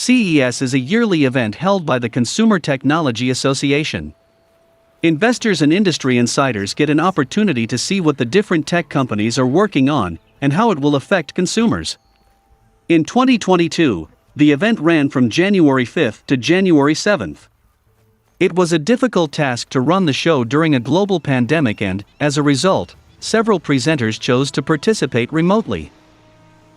CES is a yearly event held by the Consumer Technology Association. Investors and industry insiders get an opportunity to see what the different tech companies are working on and how it will affect consumers. In 2022, the event ran from January 5th to January 7th. It was a difficult task to run the show during a global pandemic and, as a result, several presenters chose to participate remotely.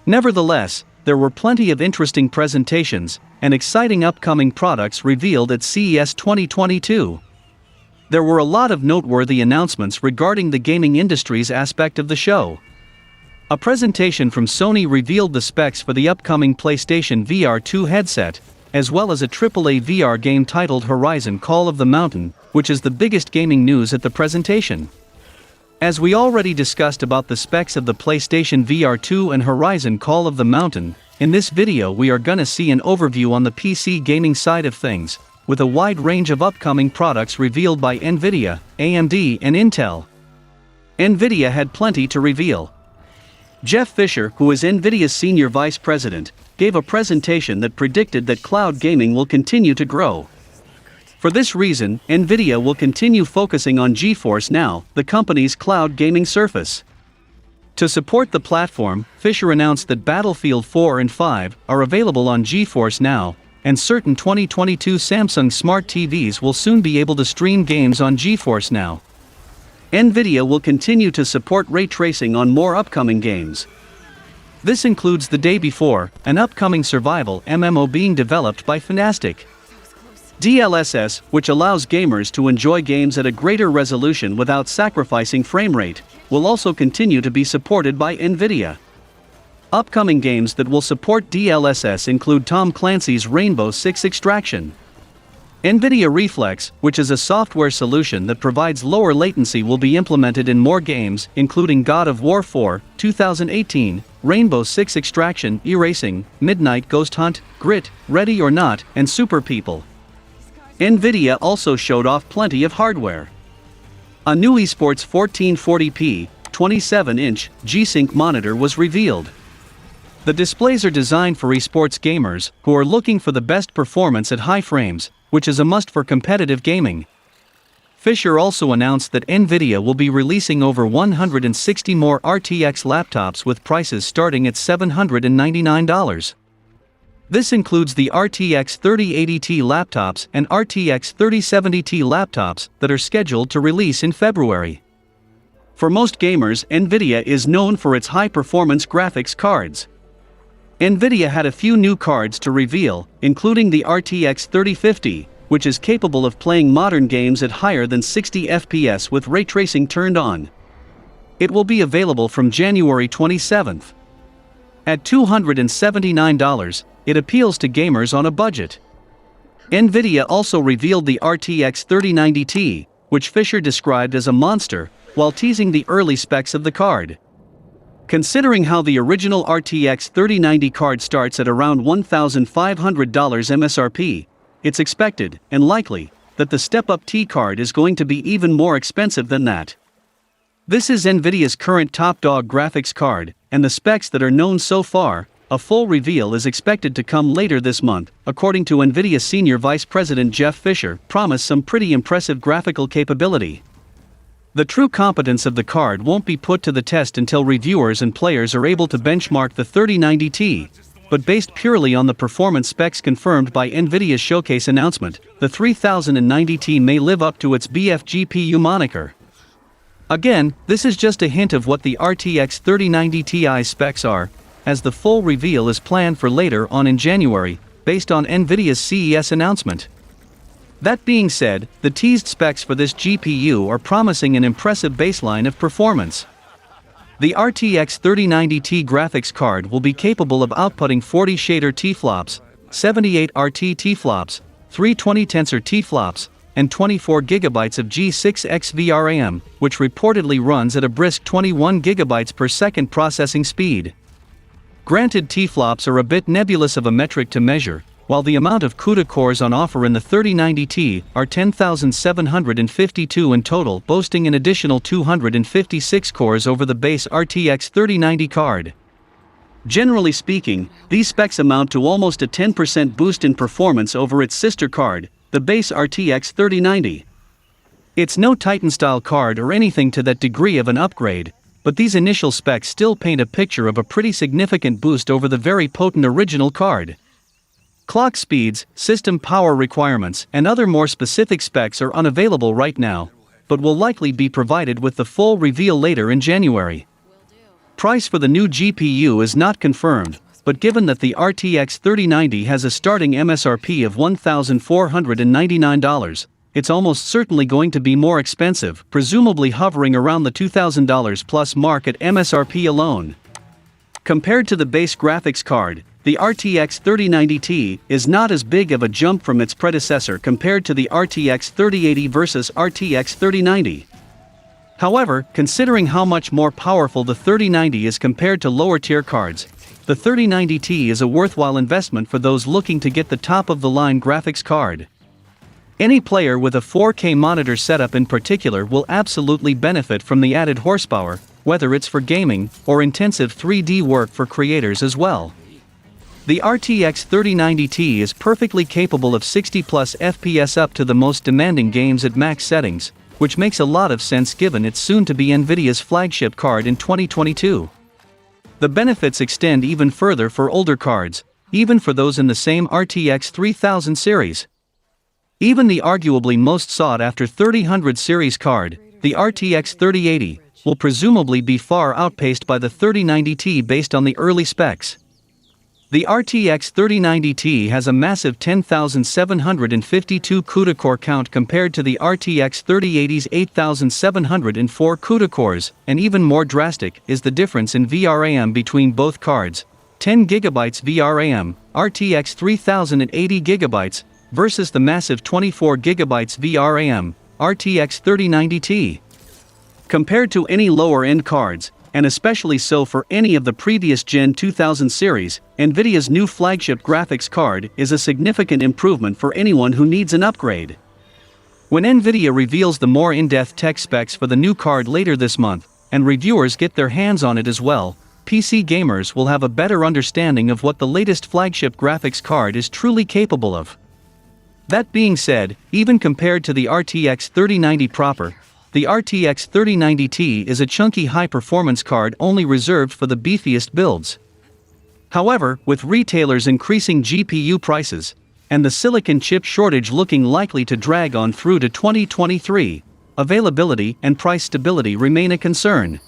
Nevertheless, there were plenty of interesting presentations and exciting upcoming products revealed at CES 2022. There were a lot of noteworthy announcements regarding the gaming industry's aspect of the show. A presentation from Sony revealed the specs for the upcoming PlayStation VR 2 headset, as well as a AAA VR game titled Horizon Call of the Mountain, which is the biggest gaming news at the presentation. As we already discussed about the specs of the PlayStation VR 2 and Horizon Call of the Mountain, in this video we are gonna see an overview on the PC gaming side of things, with a wide range of upcoming products revealed by Nvidia, AMD and Intel. Nvidia had plenty to reveal. Jeff Fisher, who is Nvidia's senior vice president, gave a presentation that predicted that cloud gaming will continue to grow. For this reason, Nvidia will continue focusing on GeForce Now, the company's cloud gaming surface. To support the platform, Fisher announced that Battlefield 4 and 5 are available on GeForce Now, and certain 2022 Samsung Smart TVs will soon be able to stream games on GeForce Now. Nvidia will continue to support ray tracing on more upcoming games. This includes The Day Before, an upcoming survival MMO being developed by Fnastic. DLSS, which allows gamers to enjoy games at a greater resolution without sacrificing frame rate, will also continue to be supported by Nvidia. Upcoming games that will support DLSS include Tom Clancy's Rainbow Six Extraction. Nvidia Reflex, which is a software solution that provides lower latency, will be implemented in more games, including God of War 4, 2018, Rainbow Six Extraction, Erasing, Midnight Ghost Hunt, Grit, Ready or Not, and Super People. Nvidia also showed off plenty of hardware. A new eSports 1440p, 27-inch, G-Sync monitor was revealed. The displays are designed for esports gamers who are looking for the best performance at high frames, which is a must for competitive gaming. Fisher also announced that Nvidia will be releasing over 160 more RTX laptops with prices starting at $799. This includes the RTX 3080 Ti laptops and RTX 3070 Ti laptops that are scheduled to release in February. For most gamers, Nvidia is known for its high-performance graphics cards. Nvidia had a few new cards to reveal, including the RTX 3050, which is capable of playing modern games at higher than 60 FPS with ray tracing turned on. It will be available from January 27th. At $279, it appeals to gamers on a budget. Nvidia also revealed the RTX 3090 Ti, which Fisher described as a monster, while teasing the early specs of the card. Considering how the original RTX 3090 card starts at around $1,500 MSRP, it's expected, and likely, that the step-up T card is going to be even more expensive than that. This is Nvidia's current top-dog graphics card, and the specs that are known so far. A full reveal is expected to come later this month, according to Nvidia Senior Vice President Jeff Fisher, promise some pretty impressive graphical capability. The true competence of the card won't be put to the test until reviewers and players are able to benchmark the 3090 Ti, but based purely on the performance specs confirmed by Nvidia's showcase announcement, the 3090 Ti may live up to its BFGPU moniker. Again, this is just a hint of what the RTX 3090 Ti specs are, as the full reveal is planned for later on in January, based on Nvidia's CES announcement. That being said, the teased specs for this GPU are promising an impressive baseline of performance. The RTX 3090 Ti graphics card will be capable of outputting 40 shader T-flops, 78 RT T-flops, 320 tensor T-flops, and 24 GB of G6X VRAM, which reportedly runs at a brisk 21 GB per second processing speed. Granted, T-flops are a bit nebulous of a metric to measure, while the amount of CUDA cores on offer in the 3090 Ti are 10,752 in total, boasting an additional 256 cores over the base RTX 3090 card. Generally speaking, these specs amount to almost a 10% boost in performance over its sister card, the base RTX 3090. It's no Titan-style card or anything to that degree of an upgrade, but these initial specs still paint a picture of a pretty significant boost over the very potent original card. Clock speeds, system power requirements, and other more specific specs are unavailable right now, but will likely be provided with the full reveal later in January. Price for the new GPU is not confirmed, but given that the RTX 3090 has a starting MSRP of $1,499, it's almost certainly going to be more expensive, presumably hovering around the $2,000 plus mark at MSRP alone. Compared to the base graphics card, the RTX 3090 Ti is not as big of a jump from its predecessor compared to the RTX 3080 versus RTX 3090. However, considering how much more powerful the 3090 is compared to lower-tier cards, the 3090 Ti is a worthwhile investment for those looking to get the top-of-the-line graphics card. Any player with a 4K monitor setup in particular will absolutely benefit from the added horsepower, whether it's for gaming or intensive 3D work for creators as well. The RTX 3090 Ti is perfectly capable of 60+ FPS up to the most demanding games at max settings, which makes a lot of sense given it's soon to be Nvidia's flagship card in 2022. The benefits extend even further for older cards, even for those in the same RTX 3000 series. Even the arguably most sought-after 3000 series card, the RTX 3080, will presumably be far outpaced by the 3090 Ti based on the early specs. The RTX 3090 Ti has a massive 10,752 CUDA core count compared to the RTX 3080's 8,704 CUDA cores, and even more drastic is the difference in VRAM between both cards: 10GB VRAM, RTX 3080GB, versus the massive 24GB VRAM, RTX 3090 Ti. Compared to any lower-end cards, and especially so for any of the previous Gen 2000 series, Nvidia's new flagship graphics card is a significant improvement for anyone who needs an upgrade. When Nvidia reveals the more in-depth tech specs for the new card later this month, and reviewers get their hands on it as well, PC gamers will have a better understanding of what the latest flagship graphics card is truly capable of. That being said, even compared to the RTX 3090 proper, the RTX 3090 Ti is a chunky high-performance card only reserved for the beefiest builds. However, with retailers increasing GPU prices, and the silicon chip shortage looking likely to drag on through to 2023, availability and price stability remain a concern.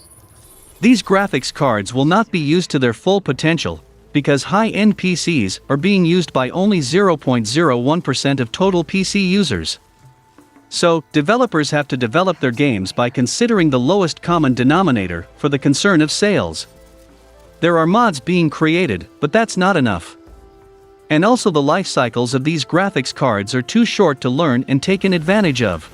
These graphics cards will not be used to their full potential, because high-end PCs are being used by only 0.01% of total PC users. So, developers have to develop their games by considering the lowest common denominator for the concern of sales. There are mods being created, but that's not enough. And also the life cycles of these graphics cards are too short to learn and taken advantage of.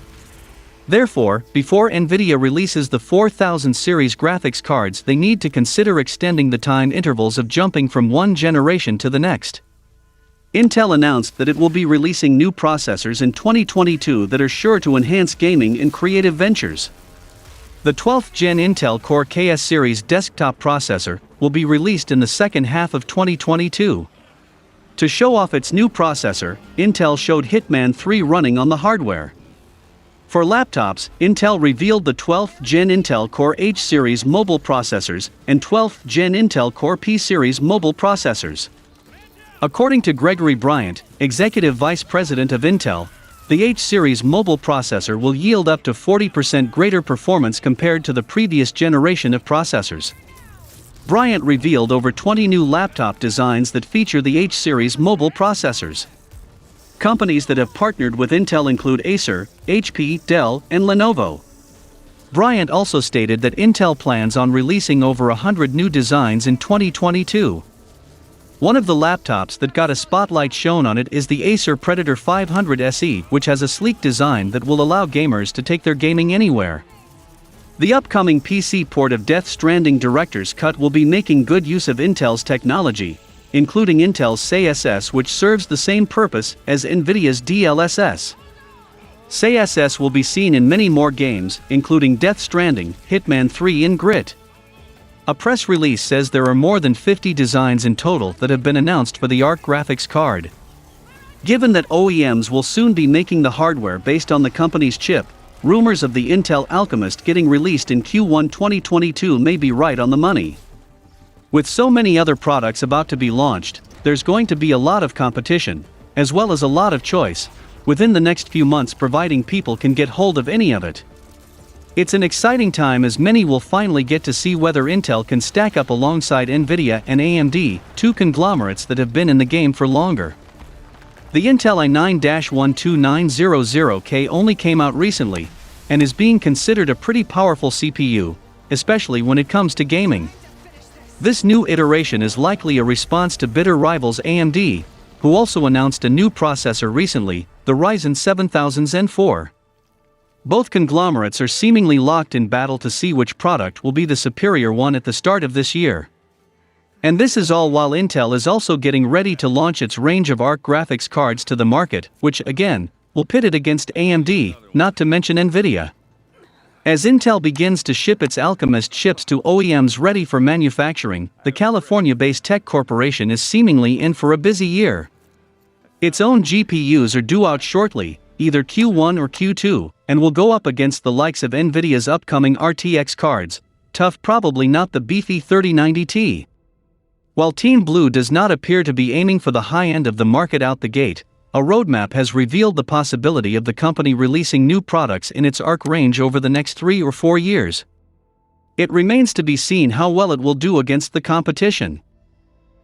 Therefore, before Nvidia releases the 4000 series graphics cards, they need to consider extending the time intervals of jumping from one generation to the next. Intel announced that it will be releasing new processors in 2022 that are sure to enhance gaming and creative ventures. The 12th Gen Intel Core KS series desktop processor will be released in the second half of 2022. To show off its new processor, Intel showed Hitman 3 running on the hardware. For laptops, Intel revealed the 12th Gen Intel Core H series mobile processors and 12th Gen Intel Core P series mobile processors. According to Gregory Bryant, Executive Vice President of Intel, the H-series mobile processor will yield up to 40% greater performance compared to the previous generation of processors. Bryant revealed over 20 new laptop designs that feature the H-series mobile processors. Companies that have partnered with Intel include Acer, HP, Dell, and Lenovo. Bryant also stated that Intel plans on releasing over 100 new designs in 2022. One of the laptops that got a spotlight shown on it is the Acer Predator 500 SE, which has a sleek design that will allow gamers to take their gaming anywhere. The upcoming PC port of Death Stranding Director's Cut will be making good use of Intel's technology, including Intel's CES, which serves the same purpose as Nvidia's DLSS. CES will be seen in many more games, including Death Stranding, Hitman 3 and Grit. A press release says there are more than 50 designs in total that have been announced for the ARC graphics card. Given that OEMs will soon be making the hardware based on the company's chip, rumors of the Intel Alchemist getting released in Q1 2022 may be right on the money. With so many other products about to be launched, there's going to be a lot of competition, as well as a lot of choice, within the next few months, providing people can get hold of any of it. It's an exciting time as many will finally get to see whether Intel can stack up alongside Nvidia and AMD, two conglomerates that have been in the game for longer. The Intel i9-12900K only came out recently, and is being considered a pretty powerful CPU, especially when it comes to gaming. This new iteration is likely a response to bitter rivals AMD, who also announced a new processor recently, the Ryzen 7000 Zen 4. Both conglomerates are seemingly locked in battle to see which product will be the superior one at the start of this year. And this is all while Intel is also getting ready to launch its range of ARC graphics cards to the market, which, again, will pit it against AMD, not to mention Nvidia. As Intel begins to ship its Alchemist chips to OEMs ready for manufacturing, the California-based tech corporation is seemingly in for a busy year. Its own GPUs are due out shortly, either Q1 or Q2, and will go up against the likes of Nvidia's upcoming RTX cards, tough probably not the beefy 3090 Ti. While Team Blue does not appear to be aiming for the high end of the market out the gate, a roadmap has revealed the possibility of the company releasing new products in its ARC range over the next 3 or 4 years. It remains to be seen how well it will do against the competition.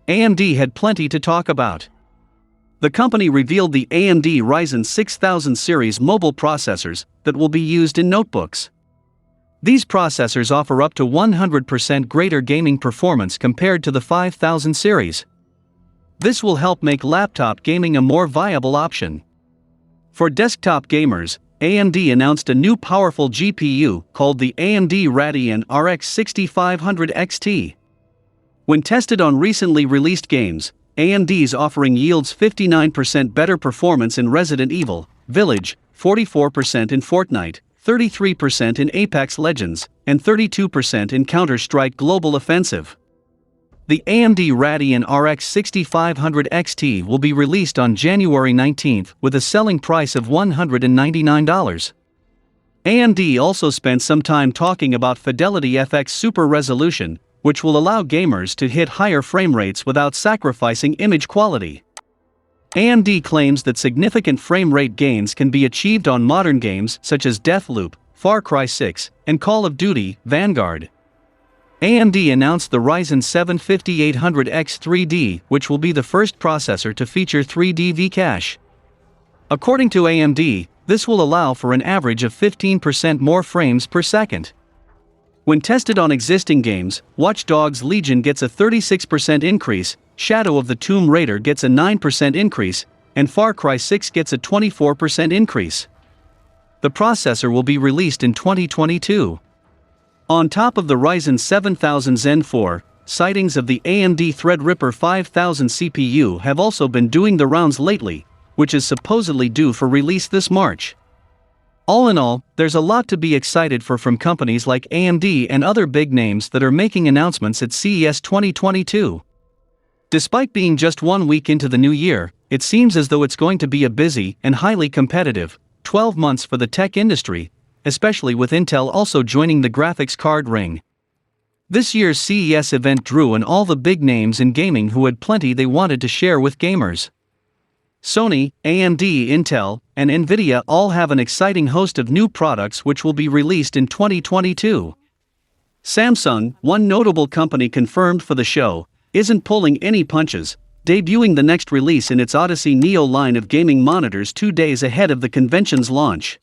AMD had plenty to talk about. The company revealed the AMD Ryzen 6000 series mobile processors that will be used in notebooks. These processors offer up to 100% greater gaming performance compared to the 5000 series. This will help make laptop gaming a more viable option. For desktop gamers, AMD announced a new powerful GPU called the AMD Radeon RX 6500 XT. When tested on recently released games, AMD's offering yields 59% better performance in Resident Evil Village, 44% in Fortnite, 33% in Apex Legends, and 32% in Counter-Strike Global Offensive. The AMD Radeon RX 6500 XT will be released on January 19 with a selling price of $199. AMD also spent some time talking about Fidelity FX Super Resolution, which will allow gamers to hit higher frame rates without sacrificing image quality. AMD claims that significant frame rate gains can be achieved on modern games such as Deathloop, Far Cry 6, and Call of Duty: Vanguard. AMD announced the Ryzen 7 5800X 3D, which will be the first processor to feature 3D V-Cache. According to AMD, this will allow for an average of 15% more frames per second. When tested on existing games, Watch Dogs Legion gets a 36% increase, Shadow of the Tomb Raider gets a 9% increase, and Far Cry 6 gets a 24% increase. The processor will be released in 2022. On top of the Ryzen 7000 Zen 4, sightings of the AMD Threadripper 5000 CPU have also been doing the rounds lately, which is supposedly due for release this March. All in all, there's a lot to be excited for from companies like AMD and other big names that are making announcements at CES 2022. Despite being just 1 week into the new year, it seems as though it's going to be a busy and highly competitive 12 months for the tech industry, especially with Intel also joining the graphics card ring. This year's CES event drew in all the big names in gaming who had plenty they wanted to share with gamers. Sony, AMD, Intel, and Nvidia all have an exciting host of new products which will be released in 2022. Samsung, one notable company confirmed for the show, isn't pulling any punches, debuting the next release in its Odyssey Neo line of gaming monitors 2 days ahead of the convention's launch.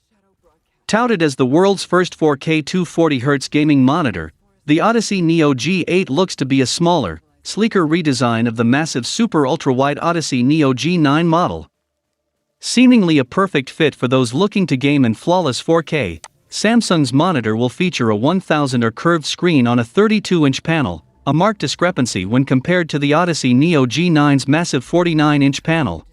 Touted as the world's first 4K 240Hz gaming monitor, the Odyssey Neo G8 looks to be a smaller, sleeker redesign of the massive super ultra-wide Odyssey Neo G9 model. Seemingly a perfect fit for those looking to game in flawless 4K, Samsung's monitor will feature a 1000 curved screen on a 32-inch panel, a marked discrepancy when compared to the Odyssey Neo G9's massive 49-inch panel.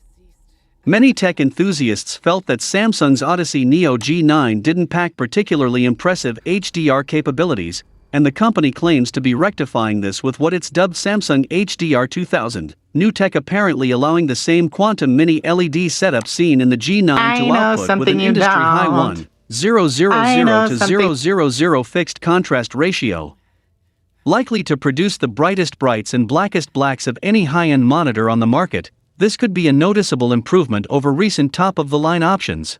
Many tech enthusiasts felt that Samsung's Odyssey Neo G9 didn't pack particularly impressive HDR capabilities, and the company claims to be rectifying this with what it's dubbed Samsung HDR 2000, new tech apparently allowing the same quantum mini LED setup seen in the G9 to output with an industry-high 1:000 fixed contrast ratio, likely to produce the brightest brights and blackest blacks of any high-end monitor on the market. This could be a noticeable improvement over recent top-of-the-line options.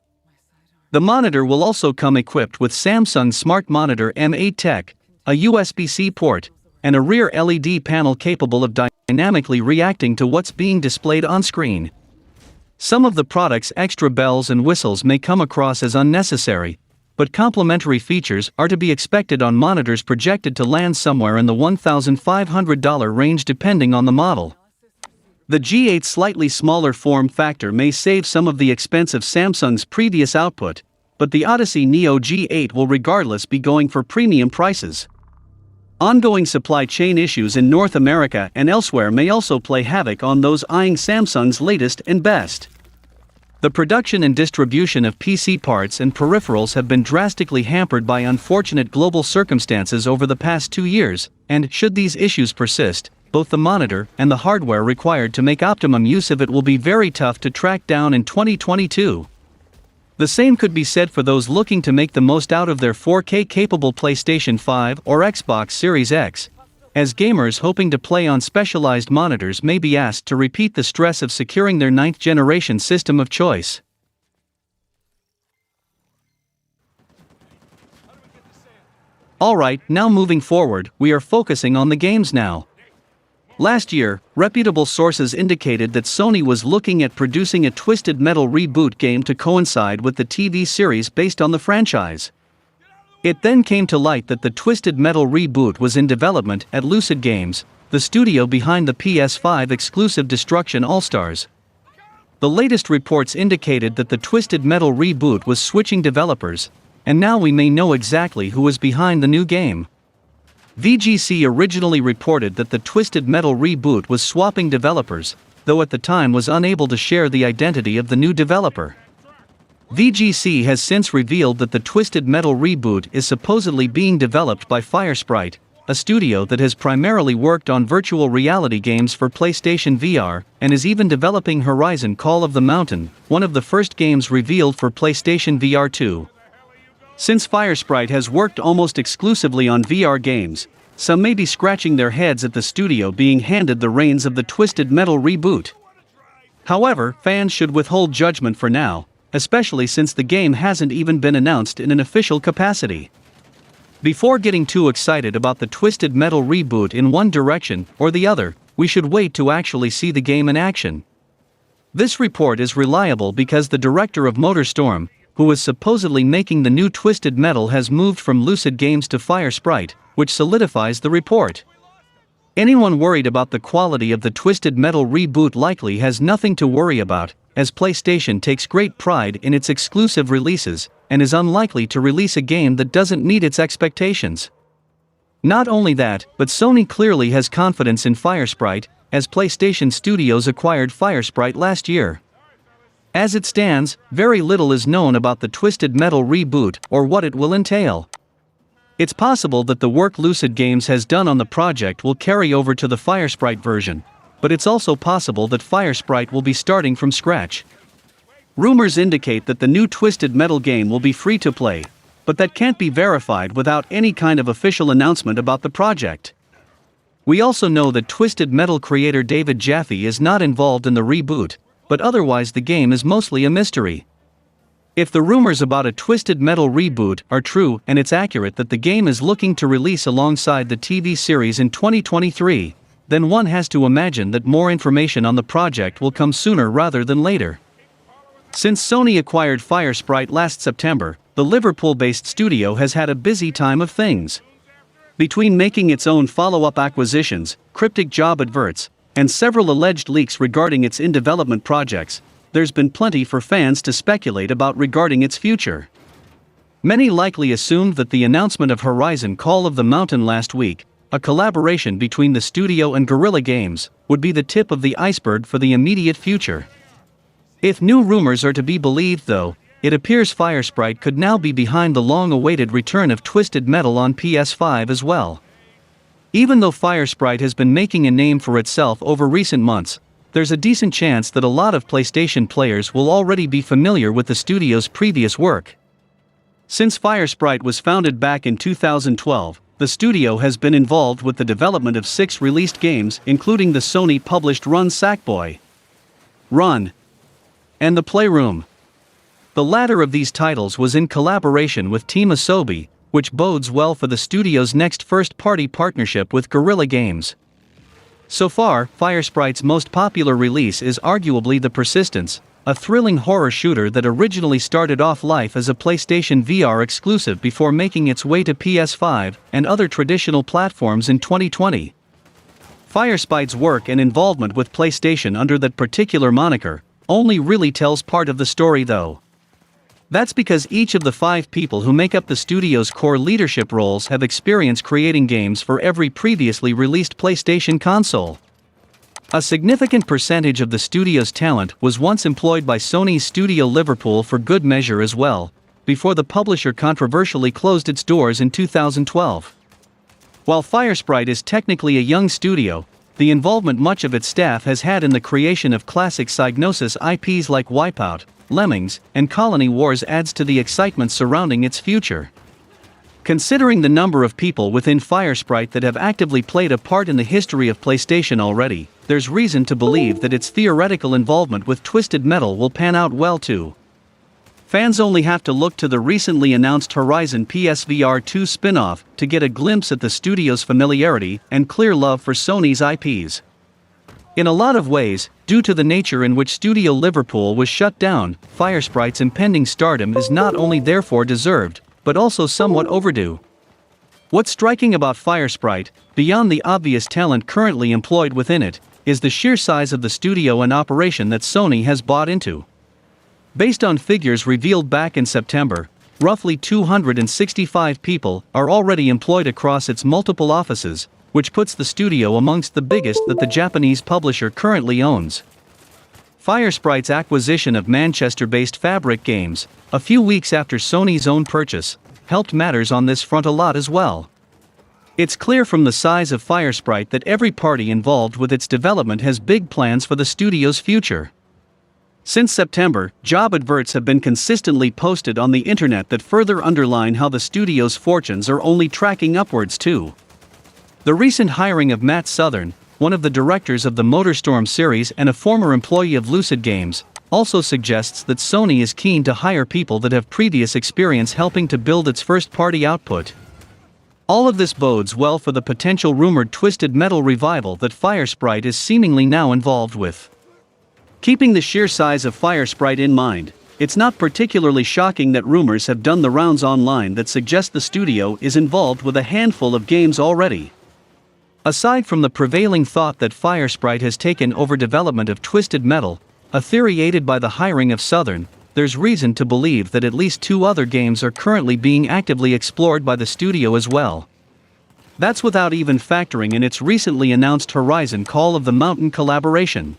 The monitor will also come equipped with Samsung's Smart Monitor M8 tech, a USB-C port, and a rear LED panel capable of dynamically reacting to what's being displayed on screen. Some of the product's extra bells and whistles may come across as unnecessary, but complementary features are to be expected on monitors projected to land somewhere in the $1,500 range depending on the model. The G8's slightly smaller form factor may save some of the expense of Samsung's previous output, but the Odyssey Neo G8 will regardless be going for premium prices. Ongoing supply chain issues in North America and elsewhere may also play havoc on those eyeing Samsung's latest and best. The production and distribution of PC parts and peripherals have been drastically hampered by unfortunate global circumstances over the past 2 years, and should these issues persist, both the monitor and the hardware required to make optimum use of it will be very tough to track down in 2022. The same could be said for those looking to make the most out of their 4K-capable PlayStation 5 or Xbox Series X, as gamers hoping to play on specialized monitors may be asked to repeat the stress of securing their 9th-generation system of choice. Alright, now moving forward, we are focusing on the games now. Last year, reputable sources indicated that Sony was looking at producing a Twisted Metal Reboot game to coincide with the TV series based on the franchise. It then came to light that the Twisted Metal Reboot was in development at Lucid Games, the studio behind the PS5 exclusive Destruction All-Stars. The latest reports indicated that the Twisted Metal Reboot was switching developers, and now we may know exactly who was behind the new game. VGC originally reported that the Twisted Metal Reboot was swapping developers, though at the time was unable to share the identity of the new developer. VGC has since revealed that the Twisted Metal Reboot is supposedly being developed by Firesprite, a studio that has primarily worked on virtual reality games for PlayStation VR, and is even developing Horizon Call of the Mountain, one of the first games revealed for PlayStation VR 2. Since Firesprite has worked almost exclusively on VR games, some may be scratching their heads at the studio being handed the reins of the Twisted Metal Reboot. However, fans should withhold judgment for now, especially since the game hasn't even been announced in an official capacity. Before getting too excited about the Twisted Metal Reboot in one direction or the other, we should wait to actually see the game in action. This report is reliable because the director of MotorStorm, who was supposedly making the new Twisted Metal, has moved from Lucid Games to Firesprite, which solidifies the report. Anyone worried about the quality of the Twisted Metal Reboot likely has nothing to worry about, as PlayStation takes great pride in its exclusive releases, and is unlikely to release a game that doesn't meet its expectations. Not only that, but Sony clearly has confidence in Firesprite, as PlayStation Studios acquired Firesprite last year. As it stands, very little is known about the Twisted Metal Reboot or what it will entail. It's possible that the work Lucid Games has done on the project will carry over to the Firesprite version, but it's also possible that Firesprite will be starting from scratch. Rumors indicate that the new Twisted Metal game will be free to play, but that can't be verified without any kind of official announcement about the project. We also know that Twisted Metal creator David Jaffe is not involved in the reboot, but otherwise the game is mostly a mystery. If the rumors about a Twisted Metal Reboot are true and it's accurate that the game is looking to release alongside the TV series in 2023, then one has to imagine that more information on the project will come sooner rather than later. Since Sony acquired Firesprite last September, the Liverpool-based studio has had a busy time of things. Between making its own follow-up acquisitions, cryptic job adverts, and several alleged leaks regarding its in-development projects, there's been plenty for fans to speculate about regarding its future. Many likely assumed that the announcement of Horizon Call of the Mountain last week, a collaboration between the studio and Guerrilla Games, would be the tip of the iceberg for the immediate future. If new rumors are to be believed though, it appears firesprite could now be behind the long-awaited return of Twisted Metal on PS5 as well. Even though firesprite has been making a name for itself over recent months, there's a decent chance that a lot of PlayStation players will already be familiar with the studio's previous work. Since firesprite was founded back in 2012, the studio has been involved with the development of 6 released games, including the Sony-published Run Sackboy, Run, and The Playroom. The latter of these titles was in collaboration with Team Asobi, which bodes well for the studio's next first-party partnership with Guerrilla Games. So far, firesprite's most popular release is arguably The Persistence, a thrilling horror shooter that originally started off life as a PlayStation VR exclusive before making its way to PS5 and other traditional platforms in 2020. Firesprite's work and involvement with PlayStation under that particular moniker only really tells part of the story though. That's because each of the 5 people who make up the studio's core leadership roles have experience creating games for every previously released PlayStation console. A significant percentage of the studio's talent was once employed by Sony's Studio Liverpool for good measure as well, before the publisher controversially closed its doors in 2012. While firesprite is technically a young studio, the involvement much of its staff has had in the creation of classic Psygnosis IPs like Wipeout, Lemmings, and Colony Wars adds to the excitement surrounding its future. Considering the number of people within firesprite that have actively played a part in the history of PlayStation already, there's reason to believe that its theoretical involvement with Twisted Metal will pan out well too. Fans only have to look to the recently announced Horizon PSVR 2 spin-off to get a glimpse at the studio's familiarity and clear love for Sony's IPs. In a lot of ways, due to the nature in which Studio Liverpool was shut down, firesprite's impending stardom is not only therefore deserved, but also somewhat overdue. What's striking about firesprite, beyond the obvious talent currently employed within it, is the sheer size of the studio and operation that Sony has bought into. Based on figures revealed back in September, roughly 265 people are already employed across its multiple offices, which puts the studio amongst the biggest that the Japanese publisher currently owns. Firesprite's acquisition of Manchester-based Fabric Games, a few weeks after Sony's own purchase, helped matters on this front a lot as well. It's clear from the size of firesprite that every party involved with its development has big plans for the studio's future. Since September, job adverts have been consistently posted on the internet that further underline how the studio's fortunes are only tracking upwards too. The recent hiring of Matt Southern, one of the directors of the MotorStorm series and a former employee of Lucid Games, also suggests that Sony is keen to hire people that have previous experience helping to build its first-party output. All of this bodes well for the potential rumored Twisted Metal revival that firesprite is seemingly now involved with. Keeping the sheer size of firesprite in mind, it's not particularly shocking that rumors have done the rounds online that suggest the studio is involved with a handful of games already. Aside from the prevailing thought that firesprite has taken over development of Twisted Metal, a theory aided by the hiring of Southern, there's reason to believe that at least 2 other games are currently being actively explored by the studio as well. That's without even factoring in its recently announced Horizon Call of the Mountain collaboration.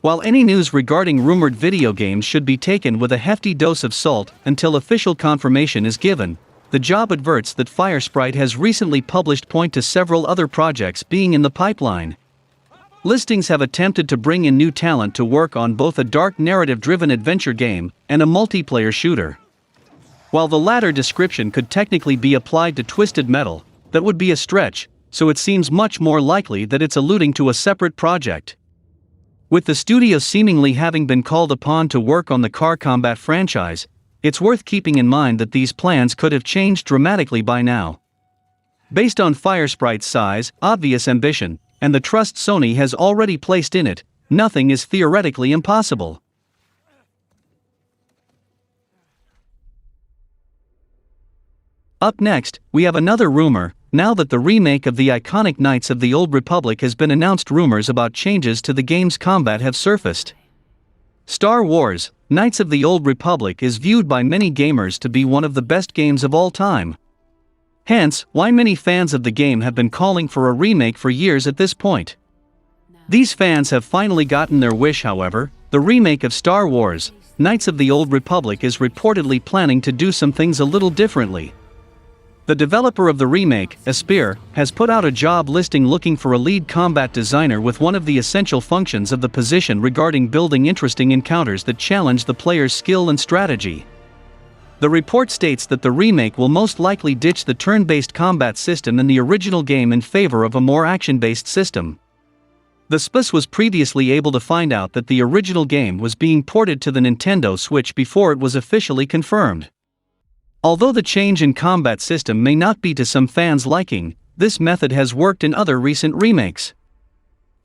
While any news regarding rumored video games should be taken with a hefty dose of salt until official confirmation is given, the job adverts that firesprite has recently published point to several other projects being in the pipeline. Listings have attempted to bring in new talent to work on both a dark narrative-driven adventure game and a multiplayer shooter. While the latter description could technically be applied to Twisted Metal, that would be a stretch, so it seems much more likely that it's alluding to a separate project. With the studio seemingly having been called upon to work on the Car Combat franchise, it's worth keeping in mind that these plans could have changed dramatically by now. Based on firesprite's size, obvious ambition, and the trust Sony has already placed in it, nothing is theoretically impossible. Up next, we have another rumor. Now that the remake of the iconic Knights of the Old Republic has been announced, rumors about changes to the game's combat have surfaced. Star Wars: Knights of the Old Republic is viewed by many gamers to be one of the best games of all time. Hence, why many fans of the game have been calling for a remake for years at this point. These fans have finally gotten their wish, however. The remake of Star Wars: Knights of the Old Republic is reportedly planning to do some things a little differently. The developer of the remake, Aspyr, has put out a job listing looking for a lead combat designer with one of the essential functions of the position regarding building interesting encounters that challenge the player's skill and strategy. The report states that the remake will most likely ditch the turn-based combat system in the original game in favor of a more action-based system. The SPUS was previously able to find out that the original game was being ported to the Nintendo Switch before it was officially confirmed. Although the change in combat system may not be to some fans' liking, this method has worked in other recent remakes.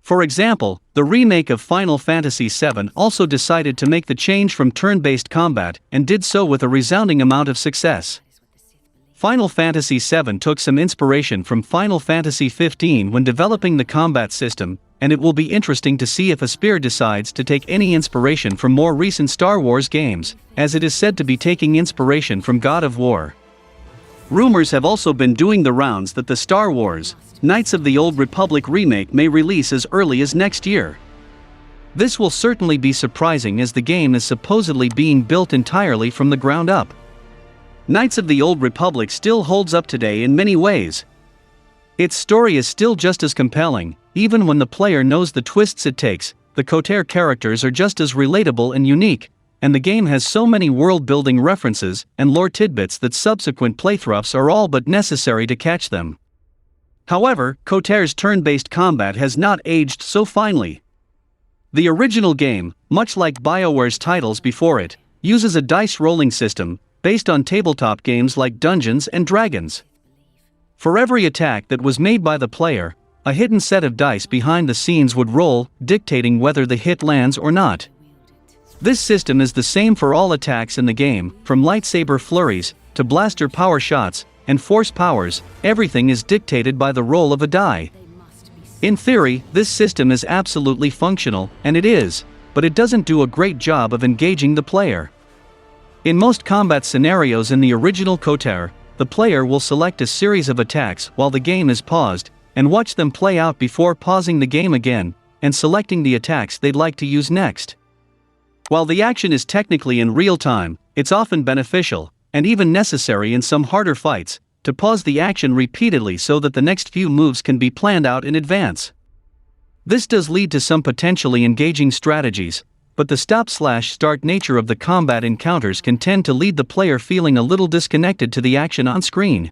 For example, the remake of Final Fantasy VII also decided to make the change from turn-based combat and did so with a resounding amount of success. Final Fantasy VII took some inspiration from Final Fantasy XV when developing the combat system, and it will be interesting to see if Aspyr decides to take any inspiration from more recent Star Wars games, as it is said to be taking inspiration from God of War. Rumors have also been doing the rounds that the Star Wars Knights of the Old Republic remake may release as early as next year. This will certainly be surprising as the game is supposedly being built entirely from the ground up. Knights of the Old Republic still holds up today in many ways. Its story is still just as compelling, even when the player knows the twists it takes. The KOTOR characters are just as relatable and unique, and the game has so many world-building references and lore tidbits that subsequent playthroughs are all but necessary to catch them. However, KOTOR's turn-based combat has not aged so finely. The original game, much like BioWare's titles before it, uses a dice rolling system, based on tabletop games like Dungeons and Dragons. For every attack that was made by the player, a hidden set of dice behind the scenes would roll, dictating whether the hit lands or not. This system is the same for all attacks in the game, from lightsaber flurries, to blaster power shots, and force powers. Everything is dictated by the roll of a die. In theory, this system is absolutely functional, and it is, but it doesn't do a great job of engaging the player. In most combat scenarios in the original KOTOR, the player will select a series of attacks while the game is paused, and watch them play out before pausing the game again, and selecting the attacks they'd like to use next. While the action is technically in real time, it's often beneficial, and even necessary in some harder fights, to pause the action repeatedly so that the next few moves can be planned out in advance. This does lead to some potentially engaging strategies, but the stop/start nature of the combat encounters can tend to lead the player feeling a little disconnected to the action on screen.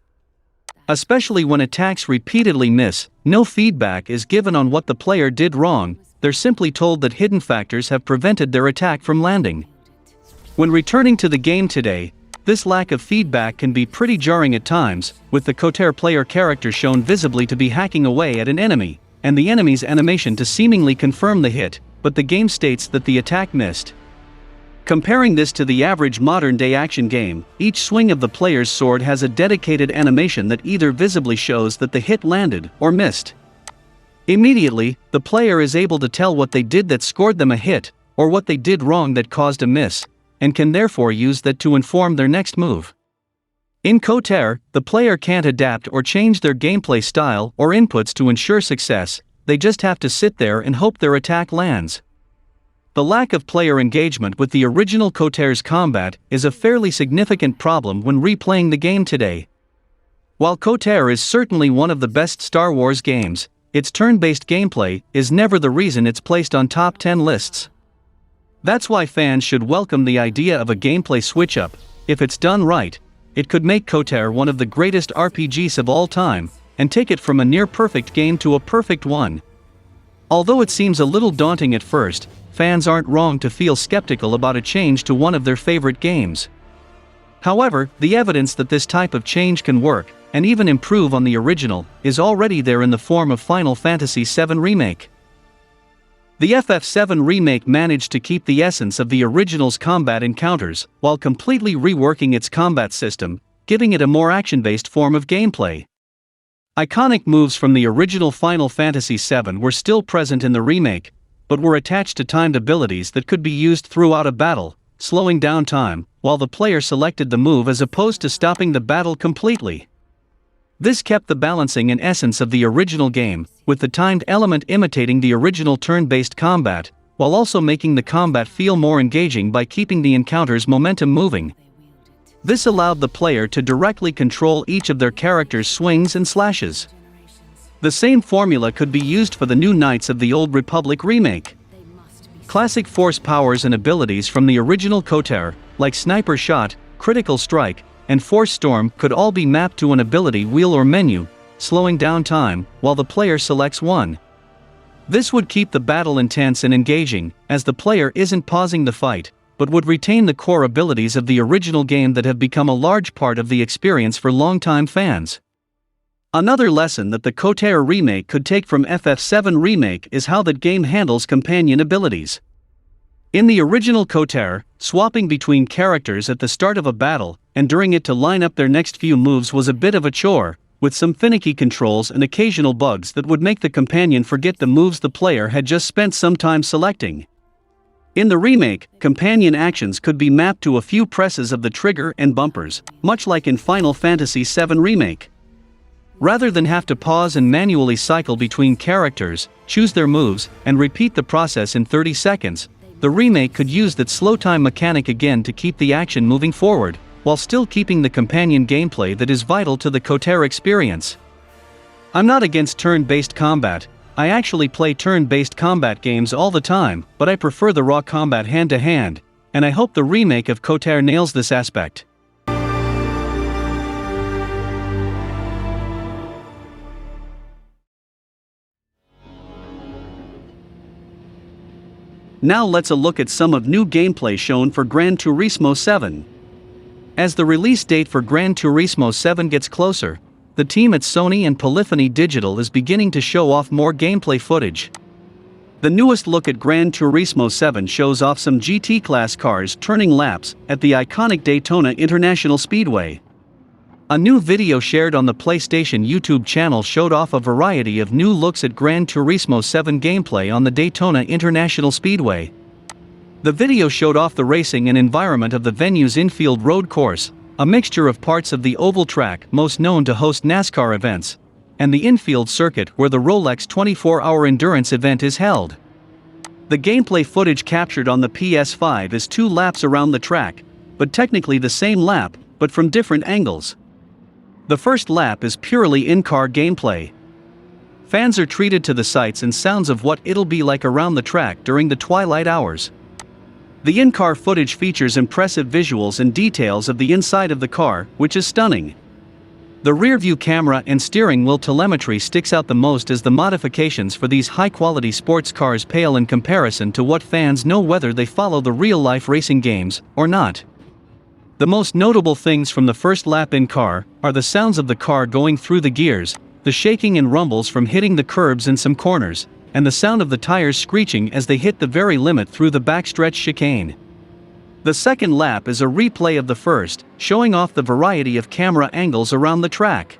Especially when attacks repeatedly miss, no feedback is given on what the player did wrong, they're simply told that hidden factors have prevented their attack from landing. When returning to the game today, this lack of feedback can be pretty jarring at times, with the KOTOR player character shown visibly to be hacking away at an enemy, and the enemy's animation to seemingly confirm the hit, but the game states that the attack missed. Comparing this to the average modern-day action game, each swing of the player's sword has a dedicated animation that either visibly shows that the hit landed or missed. Immediately, the player is able to tell what they did that scored them a hit, or what they did wrong that caused a miss, and can therefore use that to inform their next move. In KOTOR, the player can't adapt or change their gameplay style or inputs to ensure success, they just have to sit there and hope their attack lands. The lack of player engagement with the original KOTOR's combat is a fairly significant problem when replaying the game today. While KOTOR is certainly one of the best Star Wars games, its turn-based gameplay is never the reason it's placed on top 10 lists. That's why fans should welcome the idea of a gameplay switch-up. If it's done right, it could make KOTOR one of the greatest RPGs of all time, and take it from a near-perfect game to a perfect one. Although it seems a little daunting at first, fans aren't wrong to feel skeptical about a change to one of their favorite games. However, the evidence that this type of change can work, and even improve on the original, is already there in the form of Final Fantasy VII Remake. The FF7 Remake managed to keep the essence of the original's combat encounters, while completely reworking its combat system, giving it a more action-based form of gameplay. Iconic moves from the original Final Fantasy VII were still present in the remake, but were attached to timed abilities that could be used throughout a battle, slowing down time, while the player selected the move as opposed to stopping the battle completely. This kept the balancing and essence of the original game, with the timed element imitating the original turn-based combat, while also making the combat feel more engaging by keeping the encounter's momentum moving. This allowed the player to directly control each of their characters' swings and slashes. The same formula could be used for the new Knights of the Old Republic remake. Classic force powers and abilities from the original KOTOR, like Sniper Shot, Critical Strike, and Force Storm, could all be mapped to an ability wheel or menu, slowing down time while the player selects one. This would keep the battle intense and engaging, as the player isn't pausing the fight, but would retain the core abilities of the original game that have become a large part of the experience for longtime fans. Another lesson that the KOTOR remake could take from FF7 Remake is how that game handles companion abilities. In the original KOTOR, swapping between characters at the start of a battle and during it to line up their next few moves was a bit of a chore, with some finicky controls and occasional bugs that would make the companion forget the moves the player had just spent some time selecting. In the remake, companion actions could be mapped to a few presses of the trigger and bumpers, much like in Final Fantasy VII Remake. Rather than have to pause and manually cycle between characters, choose their moves, and repeat the process in 30 seconds, the remake could use that slow time mechanic again to keep the action moving forward, while still keeping the companion gameplay that is vital to the KOTOR experience. I'm not against turn-based combat. I actually play turn-based combat games all the time, but I prefer the raw combat hand-to-hand, and I hope the remake of KOTOR nails this aspect. Now let's look at some of new gameplay shown for Gran Turismo 7. As the release date for Gran Turismo 7 gets closer, the team at Sony and Polyphony Digital is beginning to show off more gameplay footage. The newest look at Gran Turismo 7 shows off some GT-class cars turning laps at the iconic Daytona International Speedway. A new video shared on the PlayStation YouTube channel showed off a variety of new looks at Gran Turismo 7 gameplay on the Daytona International Speedway. The video showed off the racing and environment of the venue's infield road course, a mixture of parts of the oval track most known to host NASCAR events, and the infield circuit where the Rolex 24-hour endurance event is held. The gameplay footage captured on the PS5 is 2 laps around the track, but technically the same lap, but from different angles. The first lap is purely in-car gameplay. Fans are treated to the sights and sounds of what it'll be like around the track during the twilight hours. The in-car footage features impressive visuals and details of the inside of the car, which is stunning. The rear-view camera and steering wheel telemetry sticks out the most as the modifications for these high-quality sports cars pale in comparison to what fans know whether they follow the real-life racing games or not. The most notable things from the first lap in-car are the sounds of the car going through the gears, the shaking and rumbles from hitting the curbs in some corners, and the sound of the tires screeching as they hit the very limit through the backstretch chicane. The second lap is a replay of the first, showing off the variety of camera angles around the track.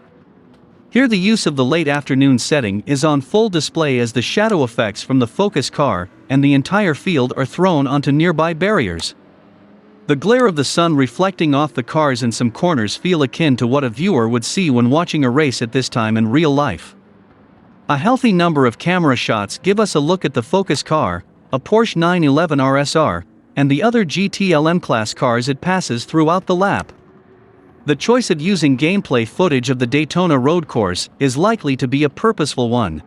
Here the use of the late afternoon setting is on full display as the shadow effects from the focus car and the entire field are thrown onto nearby barriers. The glare of the sun reflecting off the cars in some corners feel akin to what a viewer would see when watching a race at this time in real life. A healthy number of camera shots give us a look at the focus car, a Porsche 911 RSR, and the other GT-LM class cars it passes throughout the lap. The choice of using gameplay footage of the Daytona road course is likely to be a purposeful one.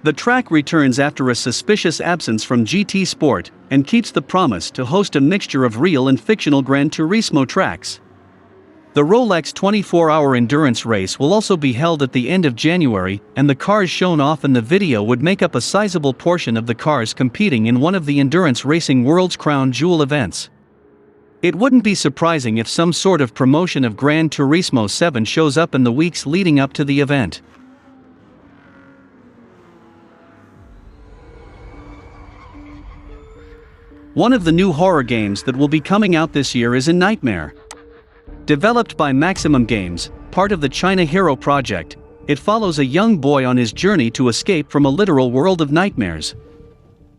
The track returns after a suspicious absence from GT Sport, and keeps the promise to host a mixture of real and fictional Gran Turismo tracks. The Rolex 24-hour endurance race will also be held at the end of January, and the cars shown off in the video would make up a sizable portion of the cars competing in one of the Endurance Racing World's crown jewel events. It wouldn't be surprising if some sort of promotion of Gran Turismo 7 shows up in the weeks leading up to the event. One of the new horror games that will be coming out this year is A Nightmare. Developed by Maximum Games, part of the China Hero project, it follows a young boy on his journey to escape from a literal world of nightmares.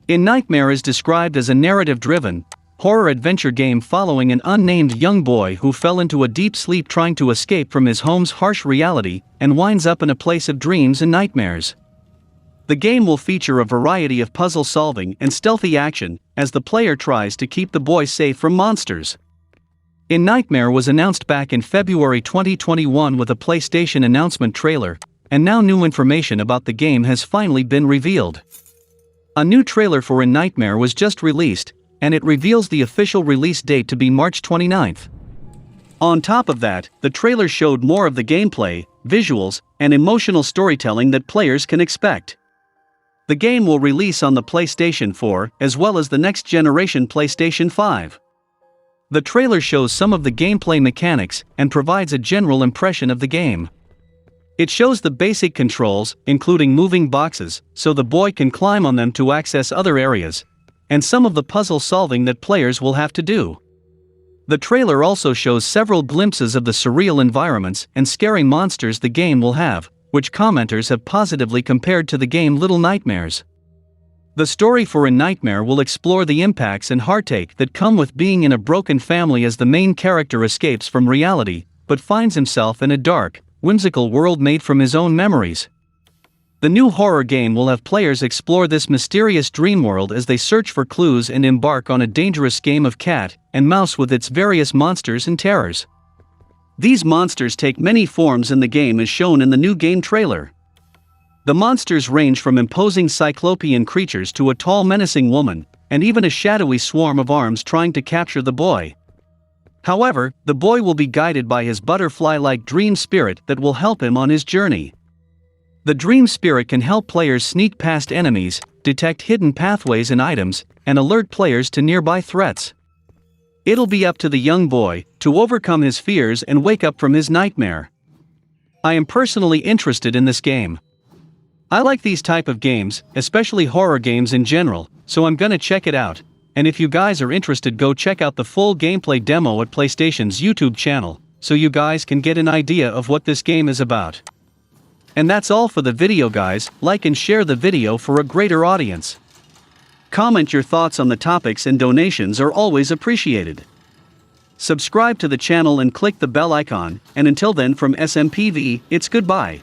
In Nightmare is described as a narrative-driven, horror-adventure game following an unnamed young boy who fell into a deep sleep trying to escape from his home's harsh reality and winds up in a place of dreams and nightmares. The game will feature a variety of puzzle solving and stealthy action as the player tries to keep the boy safe from monsters. In Nightmare was announced back in February 2021 with a PlayStation announcement trailer, and now new information about the game has finally been revealed. A new trailer for In Nightmare was just released, and it reveals the official release date to be March 29th. On top of that, the trailer showed more of the gameplay, visuals, and emotional storytelling that players can expect. The game will release on the PlayStation 4 as well as the next generation PlayStation 5. The trailer shows some of the gameplay mechanics and provides a general impression of the game. It shows the basic controls, including moving boxes, so the boy can climb on them to access other areas, and some of the puzzle solving that players will have to do. The trailer also shows several glimpses of the surreal environments and scary monsters the game will have, which commenters have positively compared to the game Little Nightmares. The story for In Nightmare will explore the impacts and heartache that come with being in a broken family as the main character escapes from reality, but finds himself in a dark, whimsical world made from his own memories. The new horror game will have players explore this mysterious dream world as they search for clues and embark on a dangerous game of cat and mouse with its various monsters and terrors. These monsters take many forms in the game as shown in the new game trailer. The monsters range from imposing cyclopean creatures to a tall menacing woman, and even a shadowy swarm of arms trying to capture the boy. However, the boy will be guided by his butterfly-like dream spirit that will help him on his journey. The dream spirit can help players sneak past enemies, detect hidden pathways and items, and alert players to nearby threats. It'll be up to the young boy to overcome his fears and wake up from his nightmare. I am personally interested in this game. I like these type of games, especially horror games in general, so I'm gonna check it out, and if you guys are interested, go check out the full gameplay demo at PlayStation's YouTube channel, so you guys can get an idea of what this game is about. And that's all for the video guys. Like and share the video for a greater audience. Comment your thoughts on the topics and donations are always appreciated. Subscribe to the channel and click the bell icon, and until then from SMPV, it's goodbye.